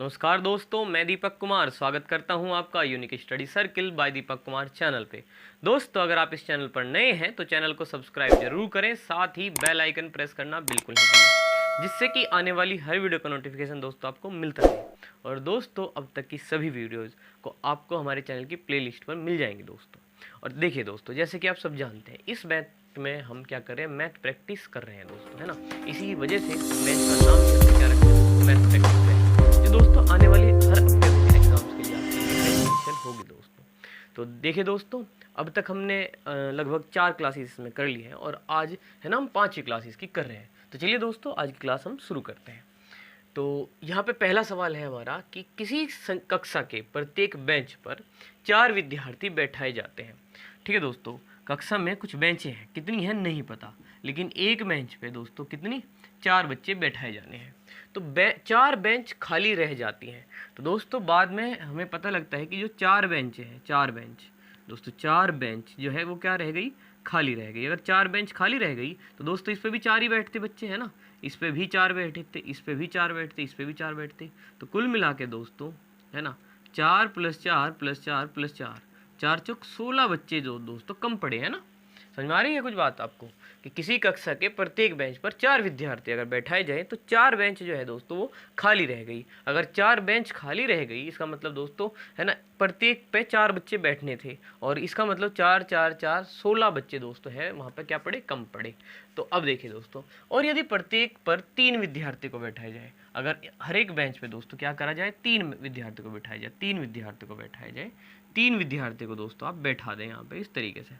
नमस्कार दोस्तों, मैं दीपक कुमार स्वागत करता हूं आपका unique study circle bye Deepak Kumar channel पे। दोस्तों, अगर आप इस चैनल पर नए हैं तो चैनल को सब्सक्राइब जरूर करें, साथ ही बेल आइकन प्रेस करना बिल्कुल नहीं भूलें, जिससे कि आने वाली हर वीडियो का नोटिफिकेशन दोस्तों आपको मिलता रहे। और दोस्तों, अब तक की सभी वीडियोज़ को आपको हमारे चैनल की प्ले पर मिल जाएंगी दोस्तों। और देखिए दोस्तों, जैसे कि आप सब जानते हैं, इस बैच में हम क्या कर रहे हैं, मैथ प्रैक्टिस कर रहे हैं दोस्तों, है ना। इसी वजह से बैच का नाम क्या रखते हैं, मैथ प्रैक्टिस बैच, जो दोस्तों आने वाले हर अपकमिंग एग्जाम्स के लिए आपकी प्रिपरेशन होगी दोस्तों। तो देखिए दोस्तों, अब तक हमने लगभग 4 क्लासेस इसमें कर ली हैं और आज है ना हम 5वीं क्लासेस की कर रहे हैं। तो चलिए दोस्तों, आज की क्लास हम शुरू करते हैं। तो यहाँ पे पहला सवाल है हमारा कि किसी कक्षा के प्रत्येक बेंच पर 4 विद्यार्थी बैठाए जाते हैं। ठीक है दोस्तों, कक्षा में कुछ बेंचें हैं, कितनी हैं नहीं पता, लेकिन एक बेंच पे दोस्तों कितनी 4 बच्चे बैठाए जाने हैं। तो 4 बेंच खाली रह जाती हैं। तो दोस्तों बाद में हमें पता लगता है कि जो 4 बेंच हैं, 4 बेंच दोस्तों, 4 बेंच जो है वो क्या रह गई, खाली रह गई। अगर 4 बेंच खाली रह गई तो दोस्तों इस पे भी 4 ही बैठते बच्चे, है ना। इस पे भी 4 बैठते, इस पे भी 4 बैठते, इस पे भी 4 बैठते। तो कुल मिला के दोस्तों, है ना, 4 + 4 + 4 + 4, 4 चौक 16 बच्चे जो दोस्तों कम पड़े, है ना। समझ में आ रही है कुछ बात आपको, कि किसी कक्षा के प्रत्येक बेंच पर 4 विद्यार्थी अगर बैठाए जाए तो 4 बेंच जो है दोस्तों वो खाली रह गई। अगर 4 बेंच खाली रह गई, इसका मतलब दोस्तों, है ना, प्रत्येक पे 4 बच्चे बैठने थे, और इसका मतलब 4 4 4 16 बच्चे दोस्तों है वहाँ पे क्या पड़े, कम पड़े। तो अब देखिए दोस्तों, और यदि प्रत्येक पर 3 विद्यार्थी को बैठाया जाए, अगर हर एक बेंच पे दोस्तों क्या करा जाए, 3 विद्यार्थी को बैठाया जाए, 3 विद्यार्थी को बैठाया जाए, 3 विद्यार्थी को दोस्तों आप बैठा दें यहाँ पे इस तरीके से,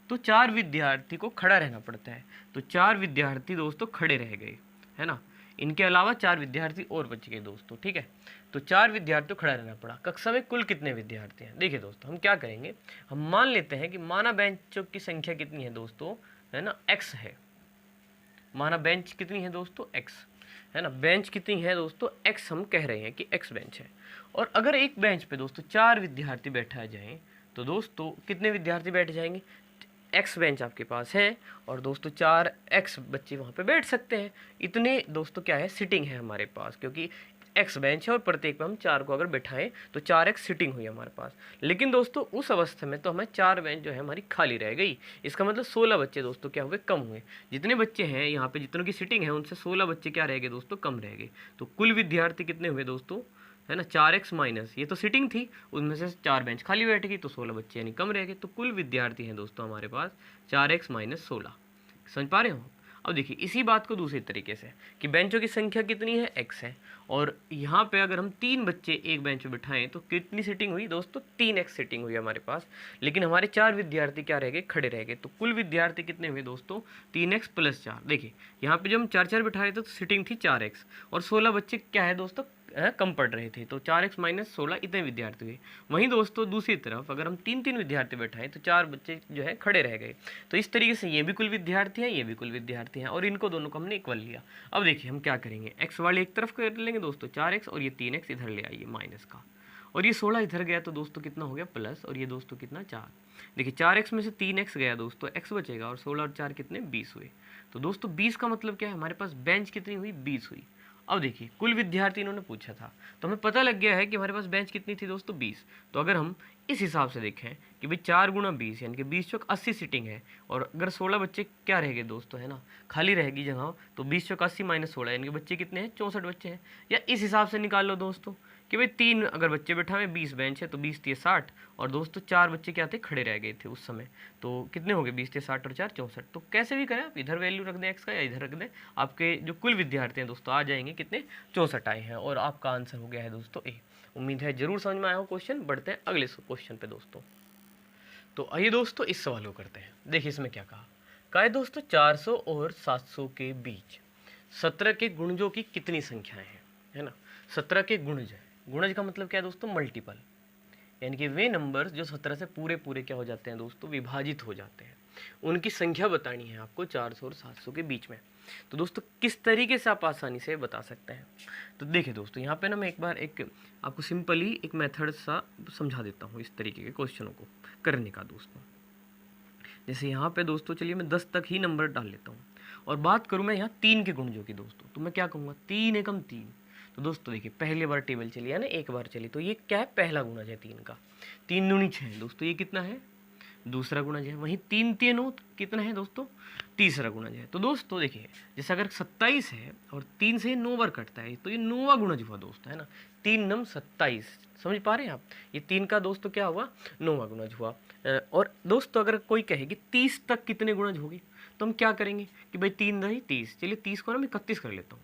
तो 4 विद्यार्थी को खड़ा रहना पड़ता है। तो 4 विद्यार्थी दोस्तों खड़े रह गए, है ना। इनके अलावा 4 विद्यार्थी और बच गए दोस्तों, ठीक है। तो 4 विद्यार्थी को खड़ा रहना पड़ा। कक्षा में कुल कितने विद्यार्थी हैं, देखिए दोस्तों हम क्या करेंगे, हम मान लेते हैं कि माना बेंचों की संख्या कितनी है दोस्तों, है ना, x है। माना बेंच कितनी है दोस्तों, x, है ना। बेंच कितनी है दोस्तों, x हम कह रहे हैं कि x बेंच है। और अगर एक बेंच पे दोस्तों 4 विद्यार्थी बैठा जाए तो दोस्तों कितने विद्यार्थी बैठ जाएंगे, एक्स बेंच आपके पास है और दोस्तों 4 एक्स बच्चे वहाँ पे बैठ सकते हैं। इतने दोस्तों क्या है, सिटिंग है हमारे पास, क्योंकि एक्स बेंच है और प्रत्येक में हम 4 को अगर बैठाएं तो 4 एक्स सिटिंग हुई हमारे पास। लेकिन दोस्तों उस अवस्था में तो हमें 4 बेंच जो है हमारी खाली रह गई। इसका मतलब 16 बच्चे दोस्तों क्या हुए, कम हुए। जितने बच्चे हैं यहाँ पे, जितनों की सिटिंग है, उनसे 16 बच्चे क्या रह गए दोस्तों, कम रह गए। तो कुल विद्यार्थी कितने हुए दोस्तों, है ना, 4x माइनस, ये तो सिटिंग थी, उनमें से 4 बेंच खाली बैठ गई तो 16 बच्चे यानी कम रह गए। तो कुल विद्यार्थी हैं दोस्तों हमारे पास 4x - 16। समझ पा रहे हो। अब देखिए इसी बात को दूसरे तरीके से, कि बेंचों की संख्या कितनी है, x है, और यहाँ पे अगर हम 3 बच्चे एक बेंच पे बिठाएं तो कितनी सीटिंग हुई दोस्तों, 3x सीटिंग हुई हमारे पास। लेकिन हमारे 4 विद्यार्थी क्या रह गए, खड़े रह गए। तो कुल विद्यार्थी कितने हुए दोस्तों, 3x + 4। देखिए यहाँ पे जब हम 4 4 बिठा रहे थे तो सीटिंग थी 4x, और 16 बच्चे क्या है दोस्तों, कम पड़ रहे थे, तो 4x - 16 इतने विद्यार्थी हुए। वहीं दोस्तों दूसरी तरफ अगर हम 3 विद्यार्थी बैठाएं तो 4 बच्चे जो है खड़े रह गए। तो इस तरीके से ये भी कुल विद्यार्थी हैं, ये भी कुल विद्यार्थी हैं, और इनको दोनों को हमने इक्वल लिया। अब देखिए हम क्या करेंगे, x वाले एक तरफ कर लेंगे दोस्तों 4x, और ये 3x इधर ले आइए माइनस का, और ये 16 इधर गया तो दोस्तों कितना हो गया प्लस, और ये दोस्तों कितना 4। देखिए 4x में से 3x गया दोस्तों, x बचेगा, और 16 और 4 कितने 20 हुए। तो दोस्तों 20 का मतलब क्या है, हमारे पास बेंच कितनी हुई, 20 हुई। अब देखिए कुल विद्यार्थी इन्होंने पूछा था, तो हमें पता लग गया है कि हमारे पास बेंच कितनी थी दोस्तों, 20। तो अगर हम इस हिसाब से देखें कि भाई 4 × 20 यानी कि 20 चौक 80 सीटिंग है, और अगर 16 बच्चे क्या रहेंगे दोस्तों, है ना, खाली रहेगी जगह, तो 20 चौक 80 - 16 यानी कि बच्चे कितने हैं, 64 बच्चे हैं। या इस हिसाब से निकाल लो दोस्तों कि भाई 3 अगर बच्चे बैठा हुए, 20 बेंच है तो 20 × 60, और दोस्तों 4 बच्चे क्या थे, खड़े रह गए थे उस समय। तो कितने हो गए, 20 × 60 और 4 64। तो कैसे भी करें आप, इधर वैल्यू रख दें एक्स का या इधर रख दें, आपके जो कुल विद्यार्थी हैं दोस्तों आ जाएंगे कितने, 64 आए हैं, और आपका आंसर हो गया है दोस्तों ए। उम्मीद है जरूर समझ में आया हो क्वेश्चन। बढ़ते हैं अगले क्वेश्चन पे दोस्तों। तो आइए दोस्तों इस सवाल को करते हैं। देखिए इसमें क्या कहा है दोस्तों, 400 और 700 के बीच 17 के गुणजों की कितनी संख्याएं हैं, है ना। 17 के गुणज है, गुणज का मतलब क्या है दोस्तों, मल्टीपल, यानी कि वे नंबर्स जो 17 से पूरे पूरे क्या हो जाते हैं दोस्तों, विभाजित हो जाते हैं, उनकी संख्या बतानी है आपको 400 और 700 के बीच में। तो दोस्तों किस तरीके से आप आसानी से बता सकते हैं, तो देखिए दोस्तों यहाँ पे ना मैं एक बार एक आपको सिंपली एक मेथड सा समझा देता हूँ इस तरीके के क्वेश्चनों को करने का दोस्तों। जैसे यहाँ पे दोस्तों चलिए मैं 10 तक ही नंबर डाल लेता हूँ, और बात करूँ मैं यहाँ 3 के गुणजों की दोस्तों, तो मैं क्या कहूँगा, 3 एकम 3, तो दोस्तों देखिए पहली बार टेबल चली है ना, एक बार चली, तो ये क्या है, पहला गुणज है 3 का। 3 दूनी 6 दोस्तों, ये कितना है, दूसरा गुणज है। वहीं 3 3 9 कितना है दोस्तों, तीसरा गुणज है। तो दोस्तों देखिए जैसे अगर 27 है और 3 से 9 बार कटता है तो ये 9वां गुणज हुआ दोस्तों, है ना। 3 9 27, समझ पा रहे हैं आप, ये 3 का दोस्तों क्या हुआ, 9वां गुणज हुआ। और दोस्तों अगर कोई कहे कि 30 तक कितने गुणज होगी, तो हम क्या करेंगे कि भाई 3 दही 30, चलिए 30 को ना मैं 31 कर लेता हूँ।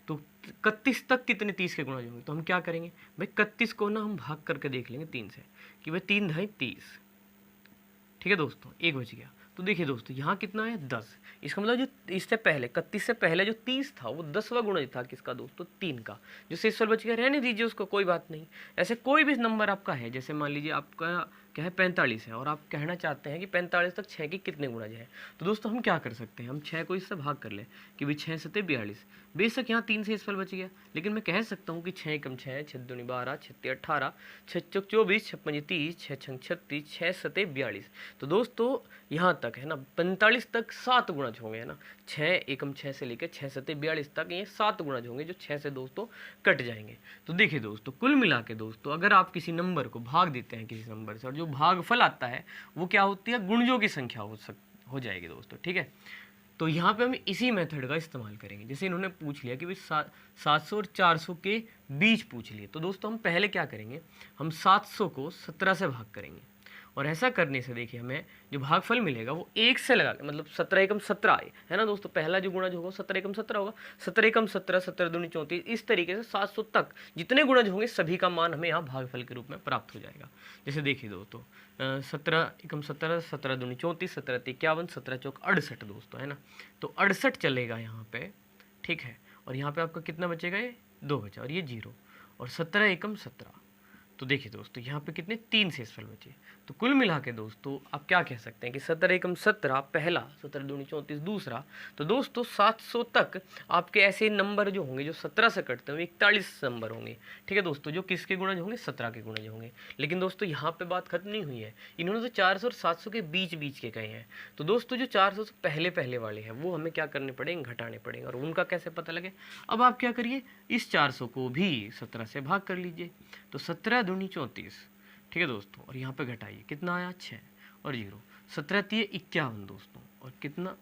तो 31 तक कितने 30 के गुणज होंगे, तो हम क्या करेंगे भाई 31 को ना हम भाग करके देख लेंगे 3 से, कि भाई 3 दही 30, ठीक है दोस्तों, एक बच गया। तो देखिए दोस्तों यहाँ कितना है 10, इसका मतलब जो इससे पहले 31 से पहले जो 30 था वो 10वां गुणज था किसका दोस्तों, 3 का। जो शेषफल बच गया रहने दीजिए उसको, कोई बात नहीं। ऐसे कोई भी नंबर आपका है, जैसे मान लीजिए आपका क्या है 45 है और आप कहना चाहते हैं कि 45 तक 6 के कितने गुणज है, तो दोस्तों हम क्या कर सकते हैं, हम 6 को इससे भाग कर ले कि भाई 6 सते 42। बेशक यहाँ 3 से शेषफल बच गया, लेकिन मैं कह सकता हूँ कि 6 कम 6, 6 दूनी 12, 6 तिया 18, 6 चौक 24, 6 पंजे 30, 6 छंग 36, 6 सते 42। तो दोस्तों यहाँ तक है ना 45 तक 7 गुणज होंगे, है ना। 6 एकम 6 से लेकर 6 सते 42 तक ये 7 गुणज होंगे जो 6 से दोस्तों कट जाएंगे। तो देखिए दोस्तों कुल मिला के दोस्तों अगर आप किसी नंबर को भाग देते हैं किसी नंबर से और जो भागफल आता है वो क्या होती है, गुणजों की संख्या हो जाएगी दोस्तों, ठीक है। तो यहाँ पे हम इसी मेथड का इस्तेमाल करेंगे। जैसे इन्होंने पूछ लिया कि भाई 700 और 400 के बीच पूछ लिए, तो दोस्तों हम पहले क्या करेंगे, हम 700 को 17 से भाग करेंगे और ऐसा करने से देखिए हमें जो भागफल मिलेगा वो 1 से लगा के, मतलब 17 एकम 17 है ना दोस्तों, पहला जो गुणज होगा 17 एकम 17 होगा, 17 एकम 17, 17 दूनी 34, इस तरीके से 700 तक जितने गुणज होंगे सभी का मान हमें यहाँ भागफल के रूप में प्राप्त हो जाएगा। जैसे देखिए दोस्तों 17 एकम 17, 17 दूनी 34, 17 51, 17 चौक 68 दोस्तों, है ना। तो 68 चलेगा यहाँ पे, ठीक है। और यहाँ पे आपका कितना बचेगा, ये 2 बचा और ये 0 और 17 एकम 17। तो देखिए दोस्तों यहाँ पे कितने 3 शेषफल बचे। तो कुल मिला के दोस्तों आप क्या कह सकते हैं कि 17 एकम 17 पहला, 17 दूनी 34 दूसरा। तो दोस्तों 700 तक आपके ऐसे नंबर जो होंगे जो 17 से कटते हैं 41 नंबर होंगे, ठीक है दोस्तों, जो किसके गुणज होंगे, 17 के गुणज होंगे। लेकिन दोस्तों यहाँ पे बात खत्म नहीं हुई है, इन्होंने तो 400 और 700 के बीच बीच के कहे हैं। तो दोस्तों जो 400 से पहले पहले वाले हैं वो हमें क्या करने पड़ेंगे, घटाने पड़ेंगे। और उनका कैसे पता लगे, अब आप क्या करिए, इस 400 को भी 17 से भाग कर लीजिए। तो 17 दूनी 34, ठीक है दोस्तों, और यहाँ पे घटाइए कितना आया 6 और 0, 17 तिये 51 दोस्तों, और कितना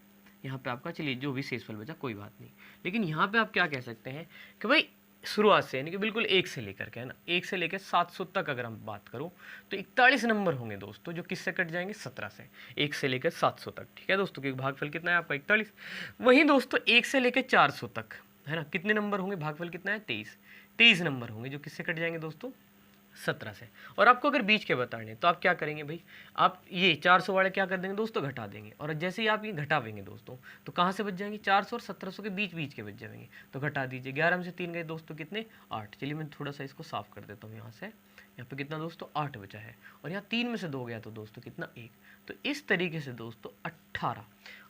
यहाँ पे आपका, चलिए जो भी शेषफल बचा कोई बात नहीं। लेकिन यहाँ पे आप क्या कह सकते हैं कि भाई शुरुआत से यानी कि बिल्कुल 1 से लेकर के, है ना, 1 से लेकर 700 तक अगर हम बात करूँ तो 41 नंबर होंगे दोस्तों जो किससे कट जाएंगे, 17 से, 1 से लेकर 700 तक, ठीक है दोस्तों, क्योंकि भागफल कितना है आपका 41। वहीं दोस्तों 1 से लेकर 400 तक, है ना, कितने नंबर होंगे, भागफल कितना है 23, 23 नंबर होंगे जो किससे कट जाएंगे दोस्तों, 17 से। और आपको अगर बीच के बताने तो आप क्या करेंगे भाई, आप ये 400 वाले क्या कर देंगे दोस्तों, घटा देंगे। और जैसे ही आप ये घटावेंगे दोस्तों तो कहाँ से बच जाएंगे, 400 और 1700 के बीच बीच के बच जाएंगे। तो घटा दीजिए, 11 में से 3 गए दोस्तों कितने, 8। चलिए मैं थोड़ा सा इसको साफ कर देता हूँ यहाँ से, यहाँ पे कितना दोस्तों 8 बचा है, और यहाँ 3 में से 2 गया तो दोस्तों कितना 1। तो इस तरीके से दोस्तों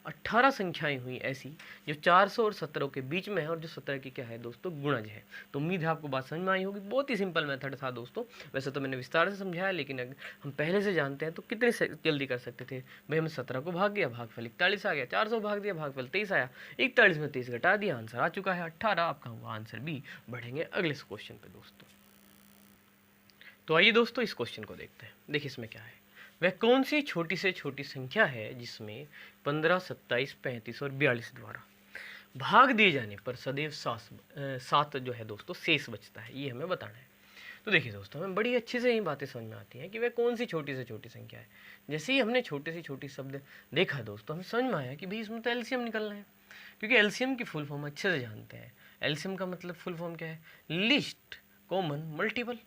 18 संख्याएं हुई ऐसी जो 400 और 17 के बीच में है और जो 17 की क्या है दोस्तों, गुणज है। तो उम्मीद है आपको बात समझ में आई होगी। बहुत ही सिंपल मेथड था दोस्तों, वैसे तो मैंने विस्तार से समझाया, लेकिन अगर हम पहले से जानते हैं तो कितने जल्दी कर सकते थे भाई। हम 17 को भाग गया, भागफल 41 आ गया, 400 भाग दिया, भागफल 23 आया, 41 में 23 घटा दिया, आंसर आ चुका है 18। आपका हुआ आंसर बी। बढ़ेंगे अगले क्वेश्चन पे दोस्तों। तो आइए दोस्तों इस क्वेश्चन को देखते हैं। देखिए इसमें क्या है, वह कौन सी छोटी से छोटी संख्या है जिसमें 15, 27, 35 और 42 द्वारा भाग दिए जाने पर सदैव 7 जो है दोस्तों शेष बचता है, ये हमें बताना है। तो देखिए दोस्तों हमें बड़ी अच्छे से ये बातें समझ में आती हैं कि वह कौन सी छोटी से छोटी संख्या है। जैसे ही हमने छोटे से छोटी शब्द देखा दोस्तों हमें समझ में आया कि भाई इसमें तो एलसीएम निकलना है, क्योंकि एलसीएम की फुल फॉर्म अच्छे से जानते हैं। एलसीएम का मतलब फुल फॉर्म क्या है, लिस्ट कॉमन मल्टीपल,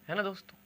है ना दोस्तों।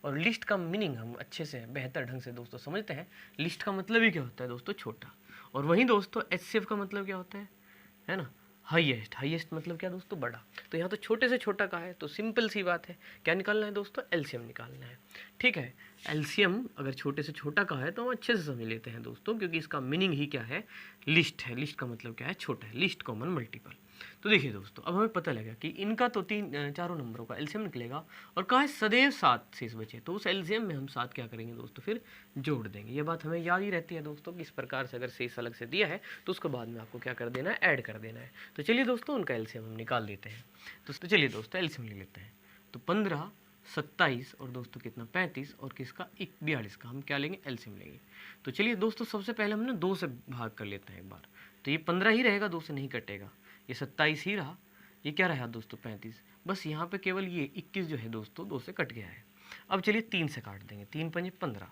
और लिस्ट का मीनिंग हम अच्छे से बेहतर ढंग से दोस्तों समझते हैं। लिस्ट का मतलब ही क्या होता है दोस्तों, छोटा। और वहीं दोस्तों एचसीएफ का मतलब क्या होता है ना, हाईएस्ट। हाईएस्ट मतलब क्या दोस्तों, बड़ा। तो यहाँ तो छोटे से छोटा का है, तो सिंपल सी बात है, क्या निकालना है दोस्तों, एलसीएम निकालना है। ठीक है, एलसीएम अगर छोटे से छोटा का है तो हम अच्छे से समझ लेते हैं दोस्तों, क्योंकि इसका मीनिंग ही क्या है, लिस्ट है। लिस्ट का मतलब क्या है, छोटा है, लिस्ट कॉमन मल्टीपल। तो देखिए दोस्तों, अब हमें पता लगा कि इनका तो चारों नंबरों का एलसीएम निकलेगा और कहा है सदैव 7 शेष बचे, तो उस एलसीएम में हम 7 क्या करेंगे दोस्तों, फिर जोड़ देंगे। ये बात हमें याद ही रहती है दोस्तों कि इस प्रकार से अगर शेष अलग से दिया है तो उसके बाद में आपको क्या कर देना है, ऐड कर देना है। तो चलिए दोस्तों, उनका एलसीएम हम निकाल देते हैं। तो चलिए दोस्तों, एलसीएम ले लेते हैं। तो 15, 27 और दोस्तों कितना 35 और किसका 42 का हम क्या लेंगे, एलसीएम लेंगे। तो चलिए दोस्तों, सबसे पहले हम ना 2 से भाग कर लेते हैं एक बार। तो ये 15 ही रहेगा, 2 से नहीं कटेगा। ये 27 ही रहा, ये क्या रहा दोस्तों 35। बस यहाँ पे केवल ये 21 जो है दोस्तों 2 से कट गया है। अब चलिए 3 से काट देंगे, 3 पंजे 15,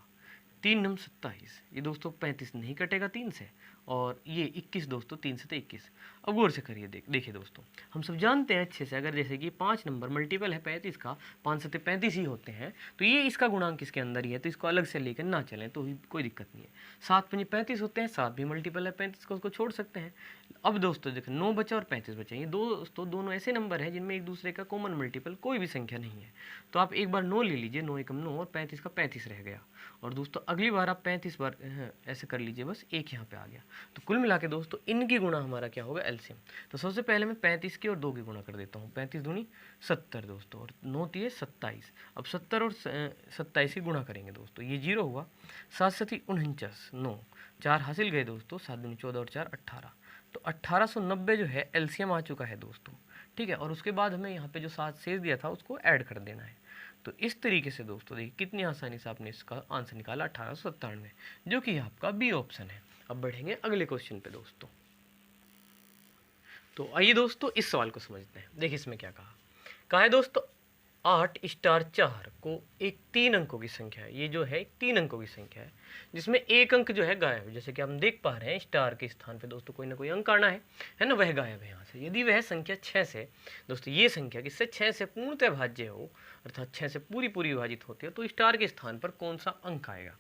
3 नम 27, ये दोस्तों 35 नहीं कटेगा 3 से, और ये 21 दोस्तों 3 से तो 21। अब गौर से करिए, देखिए दोस्तों, हम सब जानते हैं अच्छे से, अगर जैसे कि 5 नंबर मल्टीपल है 35 का, 5 से 35 ही होते हैं, तो ये इसका गुणांक इसके अंदर ही है, तो इसको अलग से लेकर ना चलें तो कोई दिक्कत नहीं है। 7 पंजे 35 होते हैं, 7 भी मल्टीपल है 35 का, उसको छोड़ सकते हैं। अब दोस्तों देखो 9 बचा और 35 बचा, ये दोस्तों दोनों ऐसे नंबर हैं जिनमें एक दूसरे का कॉमन मल्टीपल कोई भी संख्या नहीं है। तो आप एक बार 9 ले लीजिए, 9 एकम 9 और 35 का 35 रह गया। और दोस्तों अगली बार आप 35 बार ऐसे कर लीजिए, बस एक यहाँ पे आ गया। तो कुल मिला के दोस्तों इनकी गुणा हमारा क्या होगा, एलसीएम। तो सबसे पहले मैं 35 की और 2 की गुणा कर देता हूँ। 35 दूनी 70 दोस्तों, और 9 तिये 27। अब 70 और 27 की गुणा करेंगे दोस्तों, ये 0 हुआ, 7 7 49, 9 4 हासिल गए दोस्तों, 7 दूनी 14 और 4 18। तो 1890 जो है एलसीएम आ चुका है दोस्तों, ठीक है। और उसके बाद हमें यहाँ पे जो 7 शेष दिया था उसको ऐड कर देना है। तो इस तरीके से दोस्तों देखिए कितनी आसानी से आपने इसका आंसर निकाला, 1897, जो कि आपका बी ऑप्शन है। अब बढ़ेंगे अगले क्वेश्चन पे दोस्तों। तो आइए दोस्तों इस सवाल को समझते हैं। देखिए इसमें क्या कहा है दोस्तों, 8 स्टार 4 को एक 3 अंकों की संख्या है। ये जो है 3 अंकों की संख्या है जिसमें एक अंक जो है गायब है। जैसे कि हम देख पा रहे हैं स्टार के स्थान पे दोस्तों कोई ना कोई अंक आना है ना, वह गायब है यहाँ से। यदि वह संख्या 6 से दोस्तों, ये संख्या किससे 6 से पूर्णतः भाज्य हो, अर्थात 6 से पूरी विभाजित होती है, तो स्टार के स्थान पर कौन सा अंक आएगा।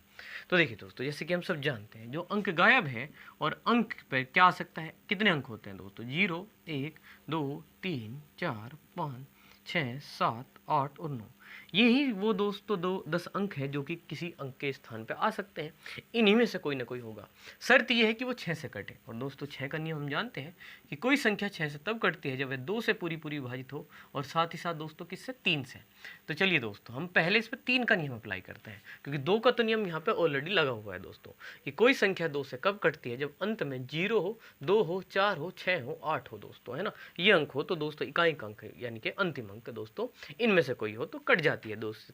तो देखिए दोस्तों, जैसे कि हम सब जानते हैं जो अंक गायब है और अंक पर क्या आ सकता है, कितने अंक होते हैं दोस्तों, 0 1 2 3 4 5 6 7 8 और 9। यही वो दोस्तों 10 अंक है जो कि किसी अंक के स्थान पर आ सकते हैं। इन्हीं में से कोई ना कोई होगा। शर्त यह है कि वो 6 से कटे। और दोस्तों 6 का नियम हम जानते हैं कि कोई संख्या 6 से तब कटती है जब वह 2 से पूरी विभाजित हो, और साथ ही साथ दोस्तों किससे, 3 से। तो चलिए दोस्तों हम पहले इस पर 3 का नियम अप्लाई करते हैं, क्योंकि 2 का तो नियम यहाँ पे ऑलरेडी लगा हुआ है दोस्तों, कि कोई संख्या 2 से कब कटती है, जब अंत में 0 हो, 2 हो, 4 हो, 6 हो, 8 हो दोस्तों, है ना। ये अंक हो तो दोस्तों इकाई अंक यानी कि अंतिम अंक दोस्तों इनमें से कोई हो तो कट जाती है 2 से।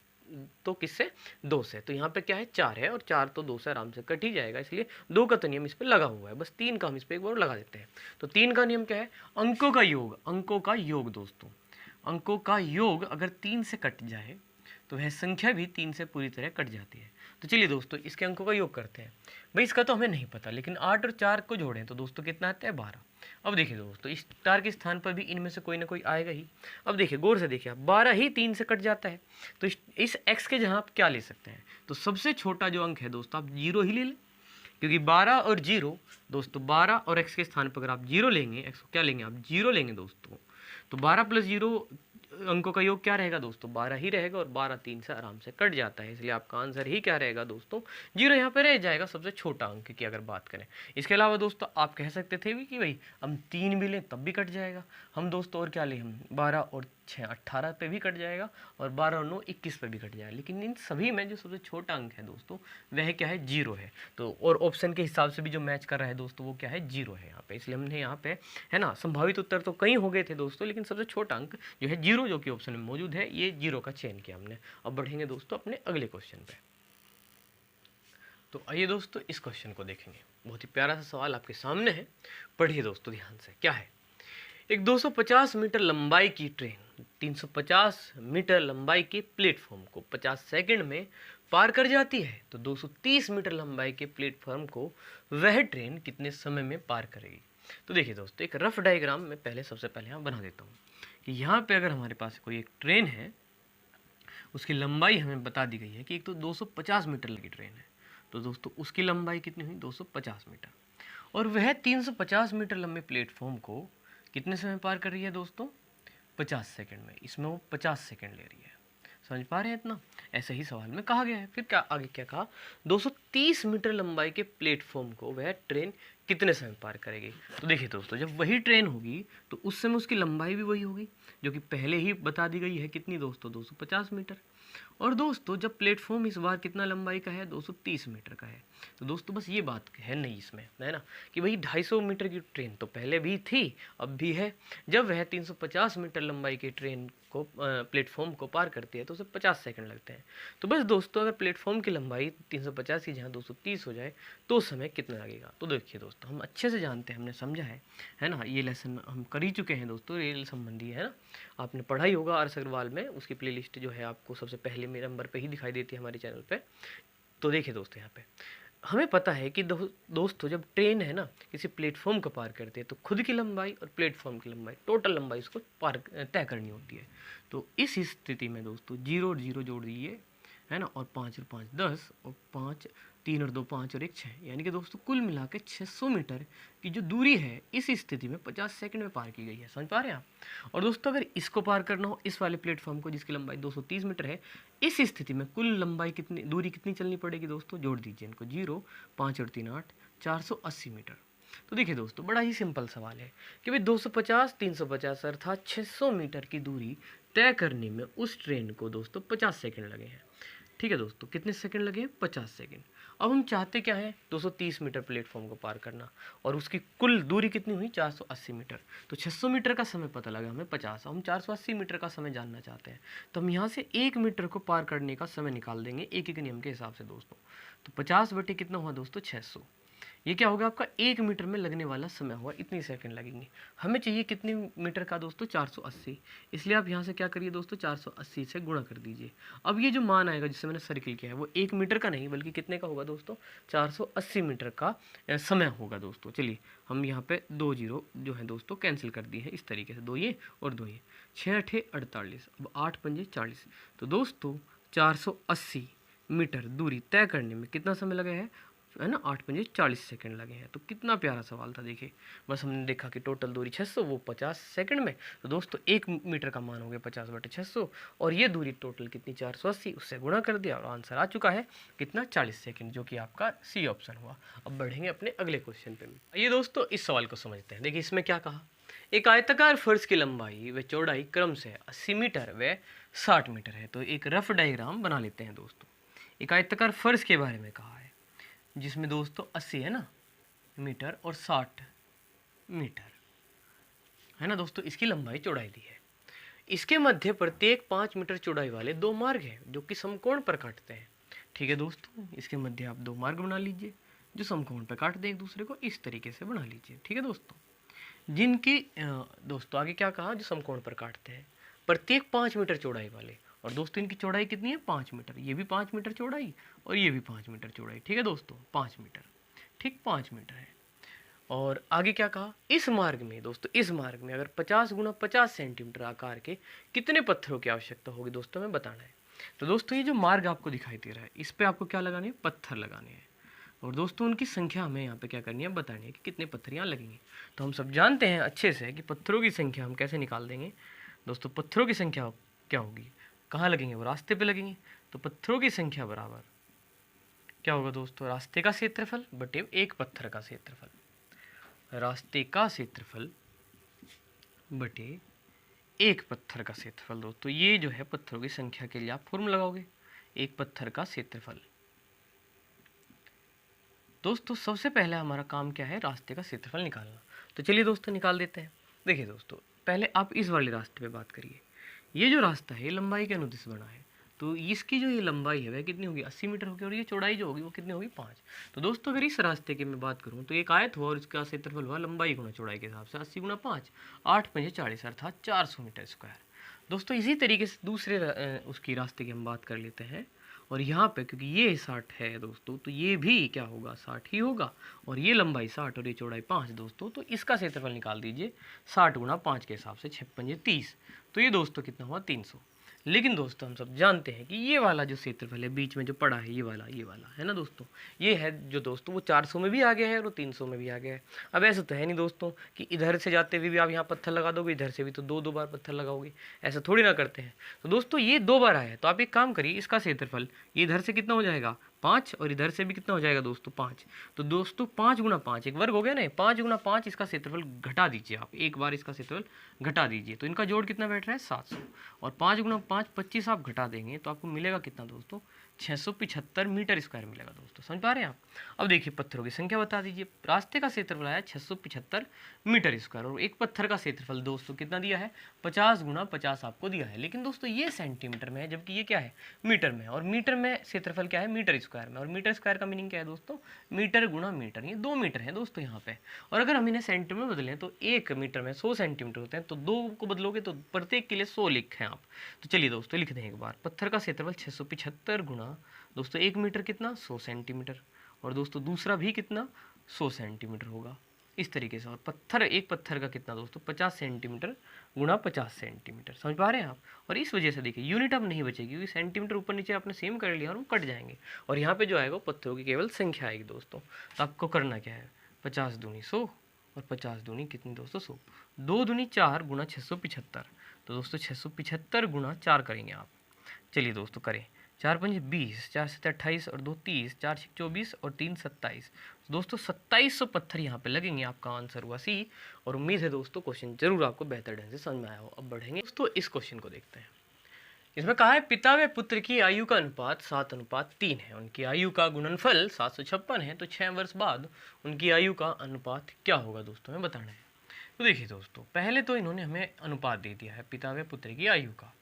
तो किससे, 2 से। तो यहाँ पे क्या है, 4 है, और 4 तो 2 से आराम से कट ही जाएगा, इसलिए 2 का तो नियम इस पर लगा हुआ है। बस 3 का हम इस पर एक बार लगा देते हैं। तो 3 का नियम क्या है, अंकों का योग, अंकों का योग दोस्तों, अंकों का योग अगर 3 से कट जाए तो वह संख्या भी 3 से पूरी तरह कट जाती है। तो चलिए दोस्तों इसके अंकों का योग करते हैं। भाई इसका तो हमें नहीं पता, लेकिन 8 और 4 को जोड़ें तो दोस्तों कितना आता है, 12। अब देखिए दोस्तों इस स्टार के स्थान पर भी इनमें से कोई ना कोई आएगा ही। अब देखिए गौर से देखिए, 12 ही 3 से कट जाता है, तो इस x के जहाँ आप क्या ले सकते हैं, तो सबसे छोटा जो अंक है दोस्तों आप 0 ही ले लें, क्योंकि 12 और 0 दोस्तों, 12 और x के स्थान पर अगर आप 0 लेंगे, x को क्या लेंगे आप 0 लेंगे दोस्तों, तो 12 + 0 अंकों का योग क्या रहेगा दोस्तों, 12 ही रहेगा, और 12 3 से आराम से कट जाता है, इसलिए आपका आंसर ही क्या रहेगा दोस्तों, 0 यहाँ पे रह जाएगा, सबसे छोटा अंक की अगर बात करें। इसके अलावा दोस्तों आप कह सकते थे भी कि भाई हम 3 भी लें तब भी कट जाएगा। हम दोस्तों और क्या लें, हम 12 और 6 18 पे भी कट जाएगा, और 12 और 9 21 पे भी कट जाएगा। लेकिन इन सभी में जो सबसे छोटा अंक है दोस्तों वह क्या है, 0 है। तो और ऑप्शन के हिसाब से भी जो मैच कर रहा है दोस्तों वो क्या है, 0 है यहाँ पे, इसलिए हमने यहाँ पे, है ना, संभावित उत्तर तो कई हो गए थे दोस्तों, लेकिन सबसे छोटा अंक जो है 0 जो कि ऑप्शन में मौजूद है, ये 0 का चयन किया हमने। अब बढ़ेंगे दोस्तों अपने अगले क्वेश्चन पे। तो आइए दोस्तों इस क्वेश्चन को देखेंगे। बहुत ही प्यारा सा सवाल आपके सामने है, पढ़िए दोस्तों ध्यान से। क्या है, एक 250 मीटर लंबाई की ट्रेन 350 मीटर लंबाई के प्लेटफॉर्म को 50 सेकंड में पार कर जाती है, तो 230 मीटर लंबाई के प्लेटफॉर्म को वह ट्रेन कितने समय में पार करेगी। तो देखिए दोस्तों एक रफ डायग्राम में पहले सबसे पहले यहाँ बना देता हूँ कि यहाँ पे अगर हमारे पास कोई एक ट्रेन है, उसकी लंबाई हमें बता दी गई है कि एक तो 250 मीटर की ट्रेन है, तो दोस्तों उसकी लंबाई कितनी हुई, 250 मीटर, और वह 350 मीटर लंबे प्लेटफॉर्म को कितने समय पार कर रही है दोस्तों, 50 सेकंड में। इसमें वो 50 सेकंड ले रही है। समझ पा रहे हैं इतना, ऐसे ही सवाल में कहा गया है। फिर क्या आगे क्या कहा, 230 मीटर लंबाई के प्लेटफॉर्म को वह ट्रेन कितने समय पार करेगी। तो देखिए दोस्तों, जब वही ट्रेन होगी तो उस समय उसकी लंबाई भी वही होगी, जो कि पहले ही बता दी गई है कितनी दोस्तों, 250 मीटर। और दोस्तों जब प्लेटफॉर्म इस बार कितना लंबाई का है, 230 मीटर का है। तो दोस्तों बस ये बात है नहीं इसमें, है ना, कि भाई 250 मीटर की ट्रेन तो पहले भी थी, अब भी है। जब वह 350 मीटर लंबाई की ट्रेन को प्लेटफॉर्म को पार करती है तो उसे 50 सेकंड लगते हैं। तो बस दोस्तों, अगर प्लेटफॉर्म की लंबाई 350 की जहाँ 230 हो जाए तो समय कितना लगेगा। तो देखिए दोस्तों, हम अच्छे से जानते हैं, हमने समझा है ना, ये लेसन हम कर ही चुके हैं दोस्तों, रेल संबंधी है ना, आपने पढ़ा ही होगा आर अग्रवाल में, उसकी प्लेलिस्ट जो है आपको सबसे पहले मेरे नंबर पे ही दिखाई देती है हमारे चैनल पे। तो देखिए दोस्तों, यहाँ पे हमें पता है कि दोस्तों जब ट्रेन है ना किसी प्लेटफॉर्म को पार करती है तो खुद की लंबाई और प्लेटफॉर्म की लंबाई, टोटल लंबाई उसको पार तय करनी होती है। तो इस स्थिति में दोस्तों 0 और 0 जोड़ दीजिए, है ना, और 5 और 5 10, और 5 3 और 2 5 और 1 6, यानी कि दोस्तों कुल मिला के 600 मीटर की जो दूरी है इस स्थिति में 50 सेकंड में पार की गई है। समझ पा रहे हैं आप। और दोस्तों अगर इसको पार करना हो, इस वाले प्लेटफॉर्म को जिसकी लंबाई 230 मीटर है, इस स्थिति में कुल लंबाई कितनी, दूरी कितनी चलनी पड़ेगी दोस्तों, जोड़ दीजिए इनको, 0 5 और 3 8, 480 मीटर। तो देखिए दोस्तों, बड़ा ही सिंपल सवाल है कि भाई 250 350 अर्थात 600 मीटर की दूरी तय करने में उस ट्रेन को दोस्तों 50 सेकंड लगे हैं। ठीक है दोस्तों, कितने सेकंड लगे हैं, 50 सेकंड। अब हम चाहते क्या है, 230 मीटर प्लेटफॉर्म को पार करना, और उसकी कुल दूरी कितनी हुई, 480 मीटर। तो 600 मीटर का समय पता लगा हमें 50, हम 480 मीटर का समय जानना चाहते हैं। तो हम यहाँ से 1 मीटर को पार करने का समय निकाल देंगे एक एक नियम के हिसाब से दोस्तों। तो 50 बटे कितना हुआ दोस्तों, 600। ये क्या होगा, आपका 1 मीटर में लगने वाला समय हुआ, इतनी सेकंड लगेंगे। हमें चाहिए कितनी मीटर का दोस्तों, 480, इसलिए आप यहाँ से क्या करिए दोस्तों, 480 से गुणा कर दीजिए। अब ये जो मान आएगा जिससे मैंने सर्किल किया है वो 1 मीटर का नहीं बल्कि कितने का होगा दोस्तों, 480 मीटर का समय होगा दोस्तों। चलिए हम यहाँ पे 2 जीरो जो है दोस्तों कैंसिल कर दिए हैं इस तरीके से, 2 ये और 2 ये, 6 8 48, अब 8 पंजे 40। तो दोस्तों 480 मीटर दूरी तय करने में कितना समय लगा है ना, 8 पंजे 40 सेकंड लगे हैं। तो कितना प्यारा सवाल था, देखिए बस हमने देखा कि टोटल दूरी 600, वो 50 सेकंड में। तो दोस्तों 1 मीटर का मान हो गया 50 बटे 600, और ये दूरी टोटल कितनी, 480, उससे गुणा कर दिया और आंसर आ चुका है कितना, 40 सेकंड, जो कि आपका सी ऑप्शन हुआ। अब बढ़ेंगे अपने अगले क्वेश्चन पे। ये दोस्तों इस सवाल को समझते हैं। देखिए इसमें क्या कहा, एक आयताकार फर्श की लंबाई व चौड़ाई क्रम से 80 मीटर व 60 मीटर है। तो एक रफ डायग्राम बना लेते हैं दोस्तों। एक आयताकार फर्श के बारे में कहा है जिसमें दोस्तों 80 है ना मीटर और 60 मीटर है ना दोस्तों, इसकी लंबाई चौड़ाई दी है। इसके मध्य प्रत्येक 5 मीटर चौड़ाई वाले 2 मार्ग हैं जो कि समकोण पर काटते हैं। ठीक है दोस्तों, इसके मध्य आप 2 मार्ग बना लीजिए जो समकोण पर काटते हैं एक दूसरे को, इस तरीके से बना लीजिए। ठीक है दोस्तों, जिनकी दोस्तों आगे क्या कहा, जो समकोण पर काटते हैं, प्रत्येक 5 मीटर चौड़ाई वाले, और दोस्तों इनकी चौड़ाई कितनी है, 5 मीटर, ये भी 5 मीटर चौड़ाई और ये भी 5 मीटर चौड़ाई। ठीक है दोस्तों, 5 मीटर, ठीक 5 मीटर है। और आगे क्या कहा, इस मार्ग में दोस्तों, इस मार्ग में अगर 50 गुना 50 सेंटीमीटर आकार के कितने पत्थरों की आवश्यकता होगी दोस्तों, हमें बताना है। तो दोस्तों ये जो मार्ग आपको दिखाई दे रहा है, इस पर आपको क्या लगाने हैं, पत्थर लगाने हैं। और दोस्तों उनकी संख्या हमें यहाँ पे क्या करनी है, बतानी है कि कितने पत्थर यहाँ लगेंगे। तो हम सब जानते हैं अच्छे से कि पत्थरों की संख्या हम कैसे निकाल देंगे दोस्तों। पत्थरों की संख्या क्या होगी, कहाँ लगेंगे, वो रास्ते पे लगेंगे। तो पत्थरों की संख्या बराबर क्या होगा दोस्तों, रास्ते का क्षेत्रफल बटे एक पत्थर का क्षेत्रफल। रास्ते का क्षेत्रफल बटे एक पत्थर का क्षेत्रफल। दोस्तों ये जो है पत्थरों की संख्या के लिए आप फॉर्मूला लगाओगे, एक पत्थर का क्षेत्रफल। दोस्तों सबसे पहले हमारा काम क्या है, रास्ते का क्षेत्रफल निकालना। तो चलिए दोस्तों निकाल देते हैं। देखिए दोस्तों, पहले आप इस वाले रास्ते पे बात करिए। ये जो रास्ता है लंबाई के अनुदिश बना है, तो इसकी जो ये लंबाई है वह कितनी होगी, 80 मीटर होगी, और ये चौड़ाई जो होगी वो कितनी होगी, 5। तो दोस्तों अगर इस रास्ते की मैं बात करूँ तो एक आयत हुआ और इसका क्षेत्रफल हुआ लंबाई गुना चौड़ाई के हिसाब से 80 गुना 5, 8 पंजे 40 अर्थात 400 मीटर स्क्वायर। दोस्तों इसी तरीके से दूसरे उसकी रास्ते की हम बात कर लेते हैं। और यहाँ पे क्योंकि ये 60 है दोस्तों, तो ये भी क्या होगा, 60 ही होगा, और ये लंबाई 60 और ये चौड़ाई 5 दोस्तों। तो इसका क्षेत्रफल निकाल दीजिए 60 गुना 5 के हिसाब से, 6 पंजे 30। तो ये दोस्तों कितना हुआ, 300। लेकिन दोस्तों हम सब जानते हैं कि ये वाला जो क्षेत्रफल है बीच में जो पड़ा है, ये वाला है ना दोस्तों, ये है जो दोस्तों वो 400 में भी आ गया है और 300 में भी आ गया है। अब ऐसा तो है नहीं दोस्तों कि इधर से जाते हुए भी आप यहाँ पत्थर लगा दोगे, इधर से भी तो दो बार पत्थर लगाओगे, ऐसा थोड़ी ना करते हैं। तो दोस्तों ये 2 बार आया है, तो आप एक काम करिए, इसका क्षेत्रफल ये इधर से कितना हो जाएगा, 5 और इधर से भी कितना हो जाएगा दोस्तों 5। तो दोस्तों 5 गुना 5 एक वर्ग हो गया ना, 5 गुना 5 इसका क्षेत्रफल घटा दीजिए आप, एक बार इसका क्षेत्रफल घटा दीजिए तो इनका जोड़ कितना बैठ रहा है 700, और 5 गुना 5 25 आप घटा देंगे तो आपको मिलेगा कितना दोस्तों 675 मीटर स्क्वायर मिलेगा दोस्तों। समझ पा रहे हैं आप। अब देखिए पत्थरों की संख्या बता दीजिए। रास्ते का क्षेत्रफल आया 675 मीटर स्क्वायर, और एक पत्थर का क्षेत्रफल दोस्तों कितना दिया है 50 गुना 50 आपको दिया है, लेकिन दोस्तों ये सेंटीमीटर में है जबकि ये क्या है मीटर में है, और मीटर में क्षेत्रफल क्या है मीटर स्क्वायर में, और मीटर स्क्वायर का मीनिंग क्या है दोस्तों मीटर गुना मीटर, ये 2 मीटर है दोस्तों यहाँ पे। और अगर हम इन्हें सेंटीमीटर में बदलें तो 1 मीटर में 100 सेंटीमीटर होते हैं, तो 2 को बदलोगे तो प्रत्येक के लिए 100 लिखें आप। तो चलिए दोस्तों लिख दें एक बार, पत्थर का क्षेत्रफल 675 गुना दोस्तों 1 मीटर कितना 100 सेंटीमीटर, और दोस्तों दूसरा भी कितना 100 सेंटीमीटर होगा इस तरीके से। और पत्थर एक पत्थर का कितना दोस्तों 50 सेंटीमीटर गुना 50 सेंटीमीटर। समझ पा रहे हैं आप। और इस वजह से देखिए यूनिट अब नहीं बचेगी क्योंकि सेंटीमीटर ऊपर नीचे आपने सेम कर लिया और वो कट जाएंगे, और यहाँ पे जो आएगा पत्थरों की केवल संख्या आएगी दोस्तों। तो आपको करना क्या है 50 दूनी 100 और 50 दूनी कितनी दोस्तों 100, 2 दूनी 4 गुना 675, तो दोस्तों 675 गुना 4 करेंगे आप। चलिए दोस्तों करें, 4 पंजे 20, 4 7 28 और 2 30, 4 6 24 और 3 27, दोस्तों 2700 पत्थर यहाँ पे लगेंगे। आपका आंसर हुआ सी। और उम्मीद है दोस्तों क्वेश्चन जरूर आपको बेहतर ढंग से समझ में आया हो। अब बढ़ेंगे दोस्तों इस क्वेश्चन को देखते हैं। इसमें कहा है पिता व पुत्र की आयु का अनुपात 7:3 है, उनकी आयु का गुणनफल 756 है, तो 6 वर्ष बाद उनकी आयु का अनुपात क्या होगा दोस्तों हमें बताना है। तो देखिए दोस्तों पहले तो इन्होंने हमें अनुपात दे दिया है पिता व पुत्र की आयु का,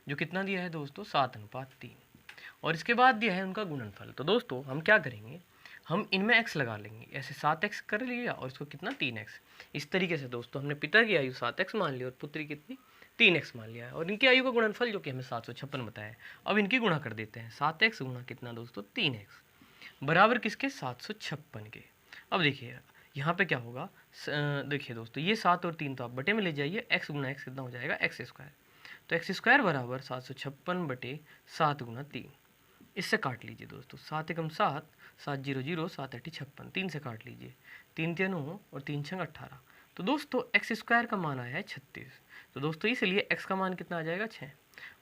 जो कितना दिया है दोस्तों 7:3, और इसके बाद दिया है उनका गुणनफल। तो दोस्तों हम क्या करेंगे, हम इनमें x लगा लेंगे, ऐसे 7x कर लिया और इसको कितना 3x। इस तरीके से दोस्तों हमने पिता की आयु 7x मान ली और पुत्र की कितनी 3x मान लिया है, और इनकी आयु का गुणनफल जो कि हमें 756 बताया है। अब इनकी गुणा कर देते हैं, 7x गुणा कितना दोस्तों 3x बराबर किसके 756 के। अब देखिए यहाँ पे क्या होगा, देखिए दोस्तों ये 7 और 3 तो आप बटे में ले जाइए, x गुना x कितना हो जाएगा x स्क्वायर, तो x स्क्वायर बराबर 756 बटे 7 गुना 3। इससे काट लीजिए दोस्तों, 7 एकम 7, 7 0 0, 7 8 56, 3 से काट लीजिए, 3 3 9 और 3 6 18। तो दोस्तों एक्स स्क्वायर का मान आया है 36, तो दोस्तों इसलिए x का मान कितना आ जाएगा 6।